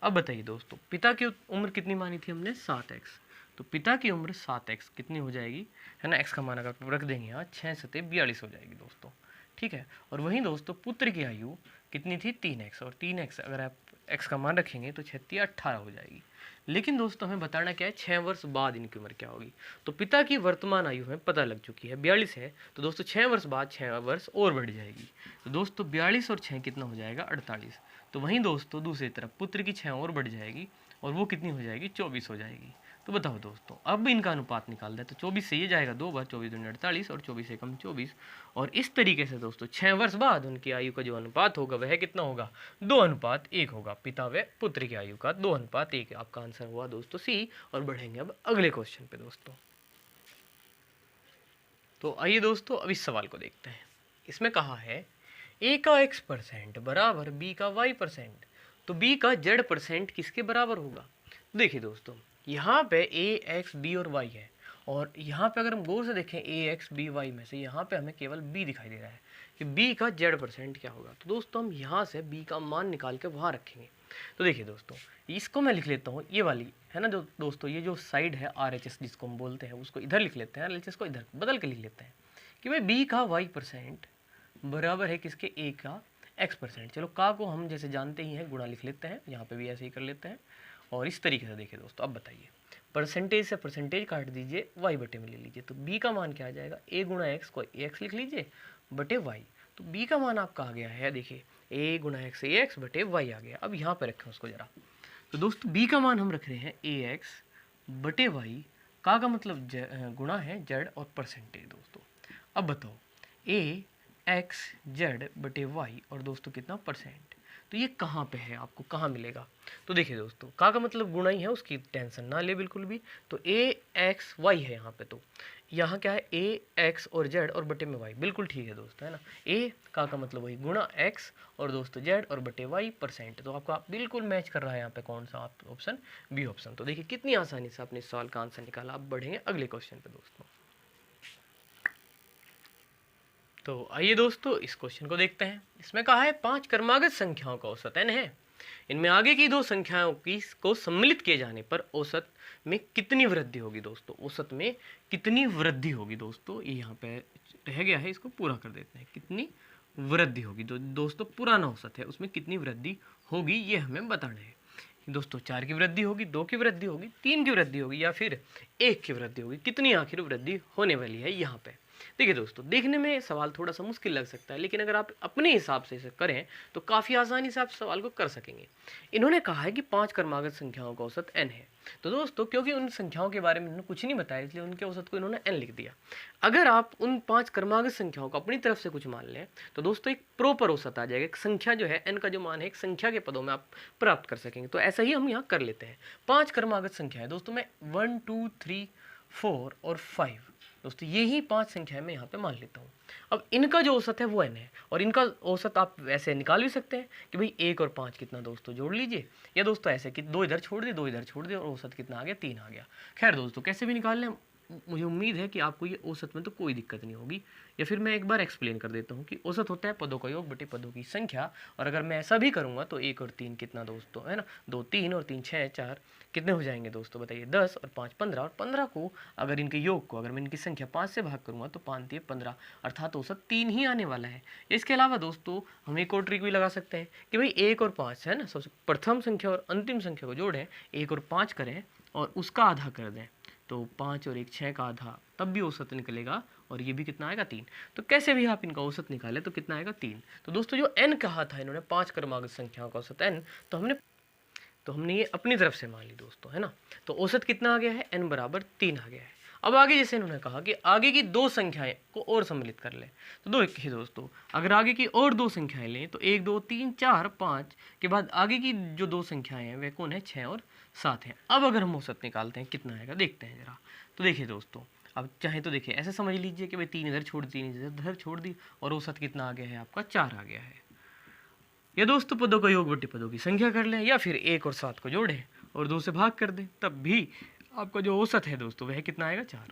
अब बताइए दोस्तों पिता की उम्र कितनी मानी थी हमने 7x, तो पिता की उम्र 7x कितनी हो जाएगी है ना, x का मान अगर रख देंगे यहाँ 6 सते 42 हो जाएगी दोस्तों, ठीक है। और वहीं दोस्तों पुत्र की आयु कितनी थी 3x, और 3x अगर आप x का मान रखेंगे तो 36 18 हो जाएगी। लेकिन दोस्तों हमें बताना क्या है 6 वर्ष बाद इनकी उम्र क्या होगी। तो पिता की वर्तमान आयु हमें पता लग चुकी है 42 है, तो दोस्तों 6 वर्ष बाद 6 वर्ष और बढ़ जाएगी, तो दोस्तों 42 और 6 कितना हो जाएगा 48। तो वहीं दोस्तों दूसरी तरफ पुत्र की 6 और बढ़ जाएगी और वो कितनी हो जाएगी 24 हो जाएगी। तो बताओ दोस्तों अब इनका अनुपात निकाल दे, तो 24 से ये जाएगा 2 बार, 24 दूनी 48 और 24 एकम 24, और इस तरीके से दोस्तों 6 वर्ष बाद उनकी आयु का जो अनुपात होगा वह कितना होगा 2:1 होगा, पिता व पुत्र की आयु का 2:1। आपका आंसर हुआ दोस्तों सी। और बढ़ेंगे अब अगले क्वेश्चन पे दोस्तों। तो आइए दोस्तों अब इस सवाल को देखते हैं। इसमें कहा है a का x% बराबर b का y%, तो b का z% किसके बराबर होगा। देखिए दोस्तों यहाँ पे a x b और y है, और यहाँ पे अगर हम गौर से देखें a x b y में से यहाँ पे हमें केवल b दिखाई दे रहा है कि b का z% क्या होगा। तो दोस्तों हम यहाँ से b का मान निकाल के वहाँ रखेंगे। तो देखिए दोस्तों इसको मैं लिख लेता हूँ, ये वाली है ना जो दोस्तों ये जो साइड है RHS जिसको हम बोलते हैं उसको इधर लिख लेते हैं, LHS को इधर बदल के लिख लेते हैं कि भाई b का y% बराबर है किसके a का x%। चलो का को हम जैसे जानते ही हैं गुणा लिख लेते हैं, यहाँ पे भी ऐसे ही कर लेते हैं। और इस तरीके से देखिए दोस्तों अब बताइए, परसेंटेज से परसेंटेज काट दीजिए, y बटे में ले लीजिए, तो b का मान क्या आ जाएगा a गुणा x को x लिख लीजिए बटे y। तो b का मान आपका आ गया है देखिए a गुणा x ax बटे y आ गया। अब यहाँ पे रखें उसको जरा, तो दोस्तों b का मान हम रख रहे हैं ax बटे y, का मतलब गुणा है z और परसेंटेज दोस्तों। अब बताओ a x z बटे y और दोस्तों कितना परसेंट, तो ये कहाँ पे है आपको कहाँ मिलेगा। तो देखिए दोस्तों का मतलब गुणा ही है, उसकी टेंशन ना ले बिल्कुल भी। तो a x y है यहाँ पे, तो यहाँ क्या है a x और z और बटे में y, बिल्कुल ठीक है दोस्तों है ना। a का मतलब वही गुणा x और दोस्तों z और बटे y परसेंट, तो आपका बिल्कुल मैच कर रहा है यहाँ पे कौन सा ऑप्शन बी ऑप्शन। तो देखिए कितनी आसानी से आपने इस सवाल का आंसर निकाला। अब बढ़ेंगे अगले क्वेश्चन पे दोस्तों। तो आइए दोस्तों इस क्वेश्चन को देखते हैं। इसमें कहा है 5 क्रमागत संख्याओं का औसत n है, इनमें आगे की दो संख्याओं की को सम्मिलित किए जाने पर औसत में कितनी वृद्धि होगी दोस्तों, औसत में कितनी वृद्धि होगी दोस्तों, ये यहाँ पे रह गया है, इसको पूरा कर देते हैं। कितनी वृद्धि होगी तो दोस्तों पुराना औसत है उसमें कितनी वृद्धि होगी ये हमें बताना है। दोस्तों 4 की वृद्धि होगी, 2 की वृद्धि होगी, 3 की वृद्धि होगी या फिर 1 की वृद्धि होगी, कितनी आखिर वृद्धि होने वाली है यहाँ पे। देखिए दोस्तों, देखने में सवाल थोड़ा सा मुश्किल लग सकता है, लेकिन अगर आप अपने हिसाब से इसे करें तो काफ़ी आसानी से आप सवाल को कर सकेंगे। इन्होंने कहा है कि 5 क्रमागत संख्याओं का औसत n है। तो दोस्तों क्योंकि उन संख्याओं के बारे में इन्होंने कुछ नहीं बताया, इसलिए उनके औसत को इन्होंने n लिख दिया। अगर आप उन 5 क्रमागत संख्याओं को अपनी तरफ से कुछ मान लें तो दोस्तों एक प्रॉपर औसत आ जाएगा। एक संख्या जो है n का जो मान है एक संख्या के पदों में आप प्राप्त कर सकेंगे। तो ऐसा ही हम यहाँ कर लेते हैं। 5 क्रमागत संख्या है दोस्तों, मैं 1 2 3 4 और 5 दोस्तों यही 5 संख्याएं मैं यहाँ पे मान लेता हूँ। अब इनका जो औसत है वो n है, और इनका औसत आप वैसे निकाल भी सकते हैं कि भाई 1 और 5 कितना दोस्तों जोड़ लीजिए, या दोस्तों ऐसे कि 2 इधर छोड़ दिए 2 इधर छोड़ दिए और औसत कितना आ गया 3 आ गया। खैर दोस्तों कैसे भी निकाल लें, मुझे उम्मीद है कि आपको ये औसत में तो कोई दिक्कत नहीं होगी। या फिर मैं एक बार एक्सप्लेन कर देता हूँ कि औसत होता है पदों का योग बटे पदों की संख्या, और अगर मैं ऐसा भी करूँगा तो 1 और 3 कितना दोस्तों है ना, 2 3 और 3 6 4 कितने हो जाएंगे दोस्तों बताइए, 10 और 5 15, और 15 को अगर इनके योग को अगर मैं इनकी संख्या 5 से भाग करूँगा तो 5 3 15, अर्थात औसत 3 ही आने वाला है। इसके अलावा दोस्तों हम एक और ट्रिक भी लगा सकते हैं कि भाई 1 और 5 है ना, सबसे प्रथम संख्या और अंतिम संख्या को जोड़ें, 1 और 5 करें और उसका आधा कर दें, तो 5 और 1 6 का आधा, तब भी औसत निकलेगा, और ये भी कितना आएगा 3। तो कैसे भी आप इनका औसत निकाले तो कितना आएगा 3। तो दोस्तों जो n कहा था इन्होंने 5 क्रमागत संख्याओं का औसत n, तो हमने ये अपनी तरफ से मान ली दोस्तों है ना। तो औसत कितना आ गया है, n बराबर 3 आ गया है। अब आगे जैसे इन्होंने कहा कि आगे की दो संख्याएं को और सम्मिलित कर लें, तो देखिए दोस्तों अगर आगे की और दो संख्याएं लें तो 1 2 3 4 5 के बाद आगे की जो दो संख्याएं हैं वे कौन है, 6 और 7 हैं। अब अगर हम औसत निकालते हैं कितना आएगा देखते हैं जरा। तो देखिए दोस्तों अब चाहे तो देखिए ऐसे समझ लीजिए कि भाई 3 इधर छोड़ दी 3 इधर छोड़ दी और औसत कितना आ गया है आपका 4 आ गया है। या दोस्तों पदों का योग बटे पदों की संख्या कर लें, या फिर 1 और 7 को जोड़ें और 2 से भाग कर दें, तब भी आपका जो औसत है दोस्तों वह कितना आएगा 4।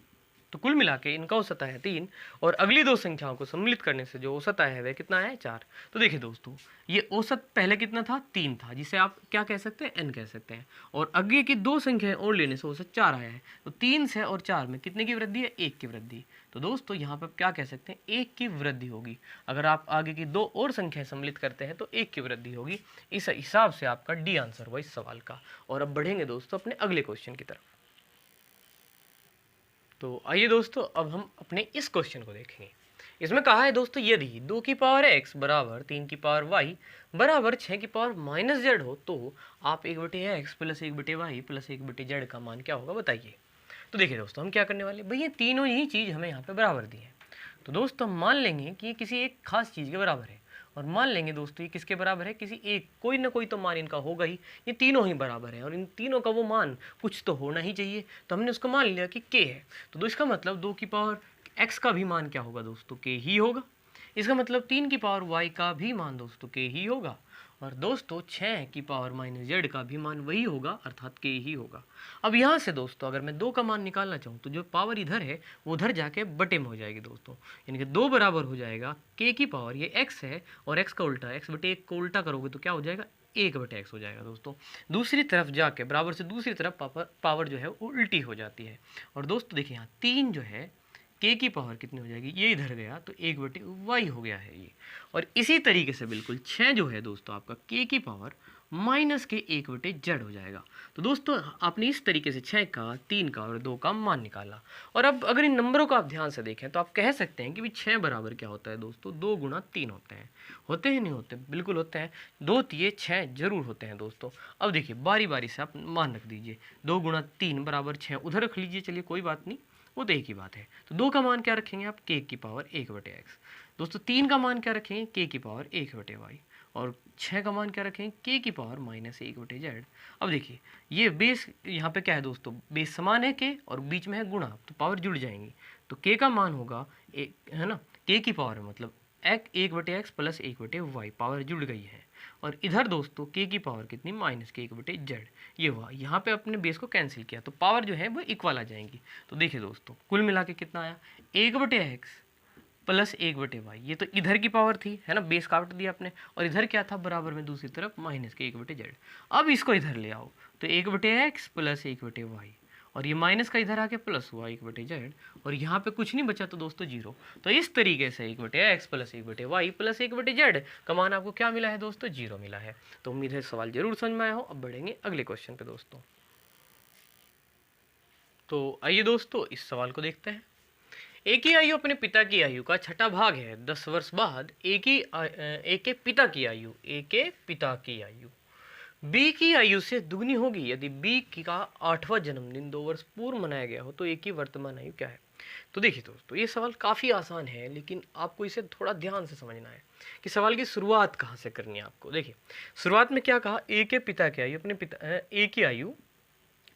तो कुल मिला के इनका औसत आया 3, और अगली दो संख्याओं को सम्मिलित करने से जो औसत आया है वह कितना आया है 4। तो देखिए दोस्तों ये औसत पहले कितना था 3 था, जिसे आप क्या कह सकते हैं n कह सकते हैं, और आगे की दो संख्याएं और लेने से औसत 4 आया है। तो 3 से और 4 में कितने की वृद्धि है, 1 की वृद्धि। तो दोस्तों यहाँ पर क्या कह सकते हैं 1 की वृद्धि होगी। अगर आप आगे की दो और संख्याएं सम्मिलित करते हैं तो 1 की वृद्धि होगी। इस हिसाब से आपका डी आंसर हुआ इस सवाल का। और अब बढ़ेंगे दोस्तों अपने अगले क्वेश्चन की तरफ। तो आइए दोस्तों अब हम अपने इस क्वेश्चन को देखेंगे। इसमें कहा है दोस्तों यदि 2 की पावर x बराबर 3 की पावर y बराबर 6 की पावर माइनस z हो तो आप 1/x plus 1/y plus 1/z का मान क्या होगा बताइए। तो देखिए दोस्तों हम क्या करने वाले, भाई ये तीनों ही चीज़ हमें यहाँ पे बराबर दी है। तो दोस्तों हम मान लेंगे कि ये किसी एक खास चीज़ के बराबर है, और मान लेंगे दोस्तों ये किसके बराबर है, किसी एक कोई ना कोई तो मान इनका होगा ही। ये तीनों ही बराबर है और इन तीनों का वो मान कुछ तो होना ही चाहिए, तो हमने उसको मान लिया कि k है। तो इसका मतलब 2 की पावर x का भी मान क्या होगा दोस्तों, k ही होगा। इसका मतलब 3 की पावर y का भी मान दोस्तों k ही होगा, और दोस्तों 6 की पावर माइनस z का भी मान वही होगा, अर्थात k ही होगा। अब यहाँ से दोस्तों अगर मैं 2 का मान निकालना चाहूँ तो जो पावर इधर है वो उधर जाके बटे में हो जाएगी दोस्तों, यानी कि 2 बराबर हो जाएगा k की पावर, ये x है और x का उल्टा, x बटे 1 को उल्टा करोगे तो क्या हो जाएगा 1/x हो जाएगा दोस्तों। दूसरी तरफ जाके बराबर से दूसरी तरफ पावर जो है वो उल्टी हो जाती है। और दोस्तों देखिए यहाँ 3 जो है k की पावर कितनी हो जाएगी, ये इधर गया तो 1/y हो गया है ये। और इसी तरीके से बिल्कुल 6 जो है दोस्तों आपका k की पावर माइनस के 1/z हो जाएगा। तो दोस्तों आपने इस तरीके से 6 का 3 का और 2 का मान निकाला। और अब अगर इन नंबरों को आप ध्यान से देखें तो आप कह सकते हैं कि भाई 6 बराबर क्या होता है दोस्तों, 2 गुणा 3 होते हैं। होते हैं नहीं होते, बिल्कुल होते हैं, 2 तिये 6 जरूर होते हैं दोस्तों। अब देखिए बारी बारी से आप मान रख दीजिए, 2 गुणा 3 बराबर 6, उधर रख लीजिए, चलिए कोई बात नहीं, वो तो एक ही बात है। तो 2 का मान क्या रखेंगे आप, k की पावर 1/x। दोस्तों 3 का मान क्या रखेंगे, k की पावर 1/y। और 6 का मान क्या रखेंगे, k की पावर माइनस 1/z। अब देखिए ये बेस यहाँ पे क्या है दोस्तों, बेस समान है k और बीच में है गुणा, तो पावर जुड़ जाएंगी। तो k का मान होगा एक है ना, k की पावर मतलब 1/x प्लस 1/y, पावर जुड़ गई है। और इधर दोस्तों k की पावर कितनी, माइनस के 1/z, ये हुआ। यहाँ पे अपने बेस को कैंसिल किया तो पावर जो है वो इक्वल आ जाएंगी। तो देखिए दोस्तों कुल मिला के कितना आया, 1/x प्लस 1/y, ये तो इधर की पावर थी है ना, बेस काट दिया आपने, और इधर क्या था बराबर में दूसरी तरफ माइनस के 1/z। अब इसको इधर ले आओ तो 1/x प्लस 1/y, और ये माइनस का इधर आके प्लस हुआ 1/z, और यहाँ पे कुछ नहीं बचा तो दोस्तों जीरो। तो इस तरीके से 1/x plus 1/y plus 1/z का मान आपको क्या मिला है दोस्तों, जीरो मिला है। तो उम्मीद है सवाल जरूर समझ में आया हो। अब बढ़ेंगे अगले क्वेश्चन पे दोस्तों। तो आइए दोस्तों इस सवाल को देखते हैं। एक ही आयु अपने पिता की आयु का छठा भाग है। 10 वर्ष बाद एक के पिता की आयु बी की आयु से दुगनी होगी यदि बी का 8वां जन्मदिन 2 वर्ष पूर्व मनाया गया हो तो ए की वर्तमान आयु क्या है। तो देखिए दोस्तों ये सवाल काफ़ी आसान है, लेकिन आपको इसे थोड़ा ध्यान से समझना है कि सवाल की शुरुआत कहाँ से करनी है आपको। देखिए शुरुआत में क्या कहा, ए के पिता की आयु ए की आयु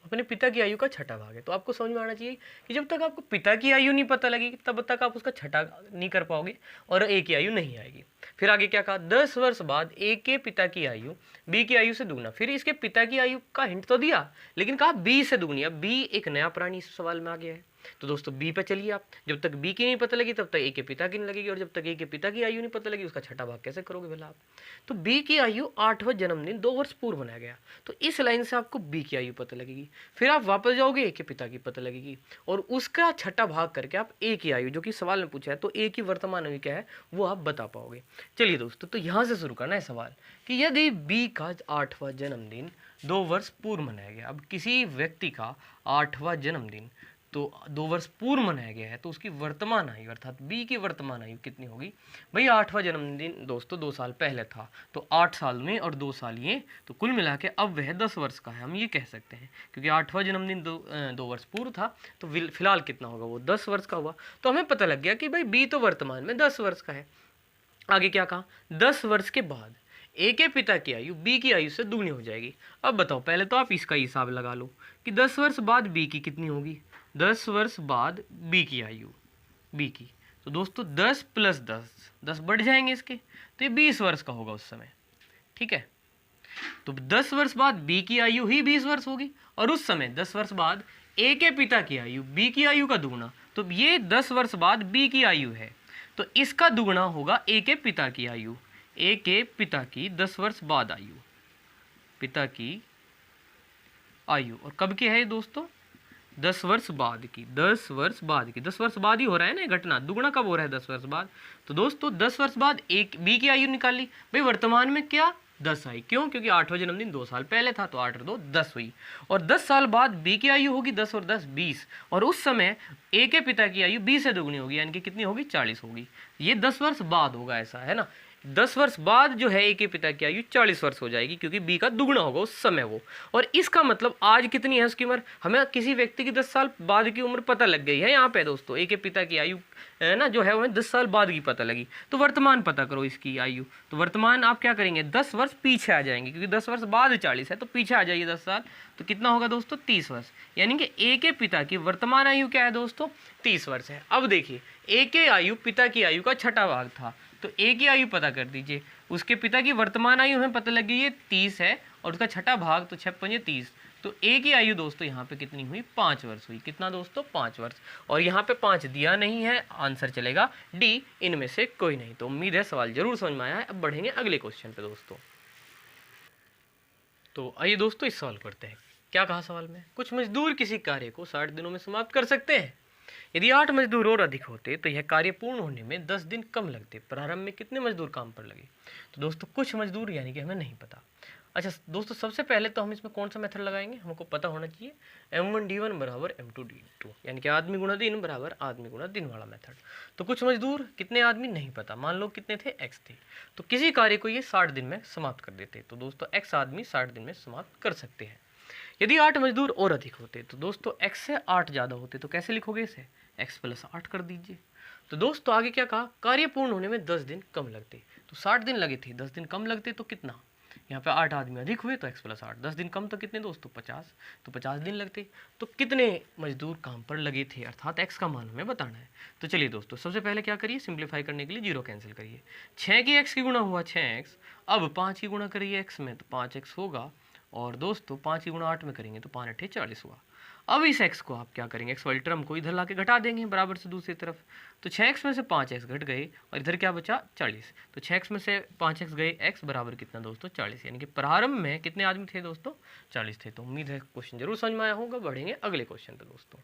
अपने पिता की आयु का छठा भाग है। तो आपको समझ में आना चाहिए कि जब तक आपको पिता की आयु नहीं पता लगेगी तब तक आप उसका छठा नहीं कर पाओगे और ए की आयु नहीं आएगी। फिर आगे क्या कहा, 10 वर्ष बाद ए के पिता की आयु बी की आयु से दुगना। फिर इसके पिता की आयु का हिंट तो दिया, लेकिन कहा बी से दुगनी। अब बी एक नया प्राणी इस सवाल में आ गया है, तो दोस्तों बी पे चलिए आप। जब तक बी की नहीं पता लगी तब तक ए के पिता की नहीं लगेगी, और जब तक ए के पिता की आयु नहीं पता लगी उसका छठा भाग कैसे करोगे भला आप। तो बी की आयु 8वां जन्मदिन 2 वर्ष पूर्व मनाया गया, तो इस लाइन से आपको बी की आयु पता लगेगी। फिर आप वापस जाओगे, ए के पिता की पता लगेगी, और उसका छठा भाग करके आप ए की आयु, जो कि सवाल में पूछा है, तो ए की वर्तमान आयु क्या है वो आप बता पाओगे। चलिए दोस्तों तो यहाँ से शुरू करना है सवाल कि यदि बी का 8वां जन्मदिन 2 वर्ष पूर्व मनाया गया। अब किसी व्यक्ति का 8वां जन्मदिन तो 2 वर्ष पूर्व मनाया गया है, तो उसकी वर्तमान आयु अर्थात बी की वर्तमान आयु कितनी होगी भाई। 8वां जन्मदिन दोस्तों 2 साल पहले था, तो 8 साल में और 2 साल ये, तो कुल मिला के अब वह 10 वर्ष का है, हम ये कह सकते हैं, क्योंकि 8वां जन्मदिन 2 वर्ष पूर्व था, तो फिलहाल कितना होगा वो 10 वर्ष का हुआ। तो हमें पता लग गया कि भाई बी तो वर्तमान में 10 वर्ष का है। आगे क्या कहा, 10 वर्ष के बाद ए के पिता की आयु बी की आयु से दुगनी हो जाएगी। अब बताओ, पहले तो आप इसका हिसाब लगा लो कि 10 वर्ष बाद बी की कितनी होगी। 10 वर्ष बाद बी की आयु बी की, तो दोस्तों 10 प्लस 10 बढ़ जाएंगे इसके, तो ये 20 वर्ष का होगा उस समय, ठीक है। तो 10 वर्ष बाद बी की आयु ही 20 वर्ष होगी, और उस समय 10 वर्ष बाद ए के पिता की आयु बी की आयु का दुगुना, तो ये 10 वर्ष बाद बी की आयु है, तो इसका दुगुना होगा ए के पिता की आयु। ए के पिता की 10 वर्ष बाद आयु, पिता की आयु, और कब की है दोस्तों 10 वर्ष बाद की, 10 वर्ष बाद की, 10 वर्ष बाद ही हो रहा है ना घटना, दुगुना कब हो रहा है 10 वर्ष बाद। तो दोस्तों 10 वर्ष बाद एक बी की आयु निकाल ली भाई, वर्तमान में क्या 10 आई, क्यों, क्योंकि 8वां जन्मदिन 2 साल पहले था, तो 8 और 2 10 हुई, और 10 साल बाद बी की आयु होगी 10 और 10 20, और उस समय ए के पिता की आयु 20 से दुगनी होगी, यानी कि कितनी होगी 40 होगी। ये 10 वर्ष बाद होगा, ऐसा है ना। 10 वर्ष बाद जो है ए के पिता की आयु 40 वर्ष हो जाएगी, क्योंकि बी का दुगना होगा उस समय वो। और इसका मतलब आज कितनी है उसकी उम्र, हमें किसी व्यक्ति की 10 साल बाद की उम्र पता लग गई है यहाँ पे दोस्तों। ए के पिता की आयु है ना जो है वो 10 साल बाद की पता लगी, तो वर्तमान पता करो इसकी आयु। तो वर्तमान आप क्या करेंगे 10 वर्ष पीछे आ जाएंगे, क्योंकि 10 वर्ष बाद 40 है, तो पीछे आ जाइए 10 साल, तो कितना होगा दोस्तों 30 वर्ष, यानी कि ए के पिता की वर्तमान आयु क्या है दोस्तों 30 वर्ष है। अब देखिए ए के आयु पिता की आयु का छठा भाग था, तो ए की आयु पता कर दीजिए, उसके पिता की वर्तमान आयु हमें पता लगी ये 30 है, और उसका छठा भाग तो 6 पंजे 30, तो ए की आयु दोस्तों यहाँ पे कितनी हुई 5 वर्ष हुई। कितना दोस्तों 5 वर्ष, और यहाँ पे 5 दिया नहीं है, आंसर चलेगा डी, इनमें से कोई नहीं। तो उम्मीद है सवाल जरूर समझ में आया है। अब बढ़ेंगे अगले क्वेश्चन पे दोस्तों। तो आइए दोस्तों इस सवाल करते हैं। क्या कहा सवाल में, कुछ मजदूर किसी कार्य को 60 दिनों में समाप्त कर सकते हैं। यदि 8 मजदूर और अधिक होते तो यह कार्य पूर्ण होने में 10 दिन कम लगते। प्रारंभ में कितने मजदूर काम पर लगे। तो दोस्तों कुछ मजदूर यानी कि हमें नहीं पता। अच्छा दोस्तों सबसे पहले तो हम इसमें कौन सा मेथड लगाएंगे, हमको पता होना चाहिए m1d1 बराबर m2d2, यानी कि आदमी गुणा दिन बराबर आदमी गुणा दिन वाला मेथड। तो कुछ मजदूर कितने आदमी नहीं पता, मान लो कितने थे x थे, तो किसी कार्य को ये 60 दिन में समाप्त कर देते। तो दोस्तों x आदमी 60 दिन में समाप्त कर सकते हैं। यदि 8 मजदूर और अधिक होते तो दोस्तों x से 8 ज़्यादा होते, तो कैसे लिखोगे इसे x प्लस 8 कर दीजिए। तो दोस्तों आगे क्या कहा, कार्य पूर्ण होने में 10 दिन कम लगते। तो 60 दिन लगे थे, 10 दिन कम लगते तो कितना, यहाँ पे 8 आदमी अधिक हुए तो x प्लस 8, 10 दिन कम तो कितने दोस्तों 50, तो 50 दिन लगते। तो कितने मजदूर काम पर लगे थे, अर्थात x का मान हमें बताना है। तो चलिए दोस्तों सबसे पहले क्या करिए, सिंप्लीफाई करने के लिए 0 कैंसिल करिए। 6 की x की गुणा हुआ 6x, अब 5 की गुणा करिए x में तो 5x होगा, और दोस्तों 5 की गुणा 8 में करेंगे तो 5 8 40 हुआ। अब इस x को आप क्या करेंगे, x वाली टर्म को इधर ला के घटा देंगे बराबर से दूसरी तरफ। तो 6x में से 5x घट गए और इधर क्या बचा 40। तो 6x में से 5x गए, x बराबर कितना दोस्तों 40, यानी कि प्रारंभ में कितने आदमी थे दोस्तों 40 थे। तो उम्मीद है क्वेश्चन जरूर समझ में आया होगा। बढ़ेंगे अगले क्वेश्चन पे दोस्तों।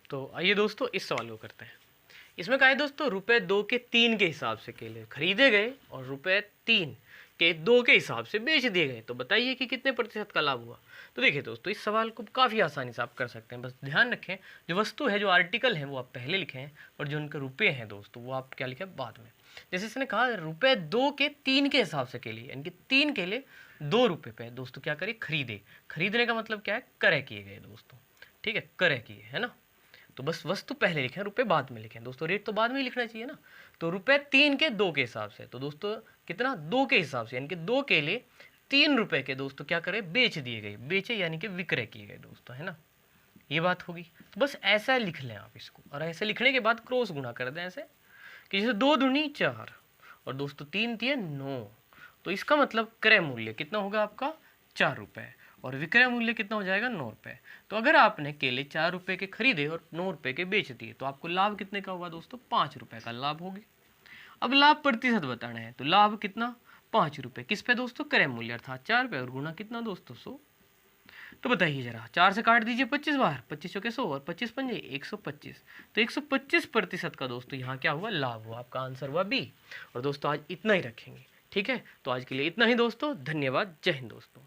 तो आइए दोस्तों इस सवाल को करते हैं। इसमें कहा है दोस्तों रुपए 2 के 3 के हिसाब से केले खरीदे गए और रुपए 3 के 2 के हिसाब से बेच दिए गए, तो बताइए कि कितने प्रतिशत का लाभ हुआ। तो देखिए दोस्तों इस सवाल को काफ़ी आसानी से आप कर सकते हैं। बस ध्यान रखें जो वस्तु है, जो आर्टिकल है वो आप पहले लिखें और जो उनके रुपये हैं दोस्तों वो आप क्या लिखें बाद में। जैसे इसने कहा रुपए 2 के 3 के हिसाब से केले, यानी कि 3 केले 2 रुपये पे दोस्तों क्या करे खरीदे। खरीदने का मतलब क्या है, क्रय किए गए दोस्तों, ठीक है, क्रय किए है ना। तो बस वस्तु पहले लिखें, रुपए बाद में लिखें दोस्तों, रेट तो बाद में ही लिखना चाहिए ना। तो रुपए 3 के 2 के हिसाब से, तो दोस्तों कितना 2 के हिसाब से, यानी कि 2 केले 3 रुपए के दोस्तों क्या करे बेच दिए गए, बेचे यानी कि विक्रय किए गए दोस्तों, है ना। ये बात होगी। तो बस ऐसा लिख लें आप इसको, और ऐसे लिखने के बाद क्रॉस गुणा कर दें ऐसे कि जैसे 2 दूनी 4 और दोस्तों 3 तिये 9। तो इसका मतलब क्रय मूल्य कितना होगा आपका 4 रुपए और विक्रय मूल्य कितना हो जाएगा 9 रुपए। तो अगर आपने केले 4 रुपए के खरीदे और 9 रुपए के बेच दिए तो आपको लाभ कितने का हुआ दोस्तों 5 रुपए का लाभ होगी। अब लाभ प्रतिशत बताना है, तो लाभ कितना 5 रुपए किस पे दोस्तों क्रय मूल्य अर्थात 4 पे और गुणा कितना दोस्तों 100। तो बताइए जरा 4 से काट दीजिए 25 बार, 25 के 100 और 25 पंजे 125। तो 125% का दोस्तों यहाँ क्या हुआ लाभ हुआ। आपका आंसर हुआ बी। और दोस्तों आज इतना ही रखेंगे, ठीक है। तो आज के लिए इतना ही दोस्तों, धन्यवाद, जय हिंद दोस्तों।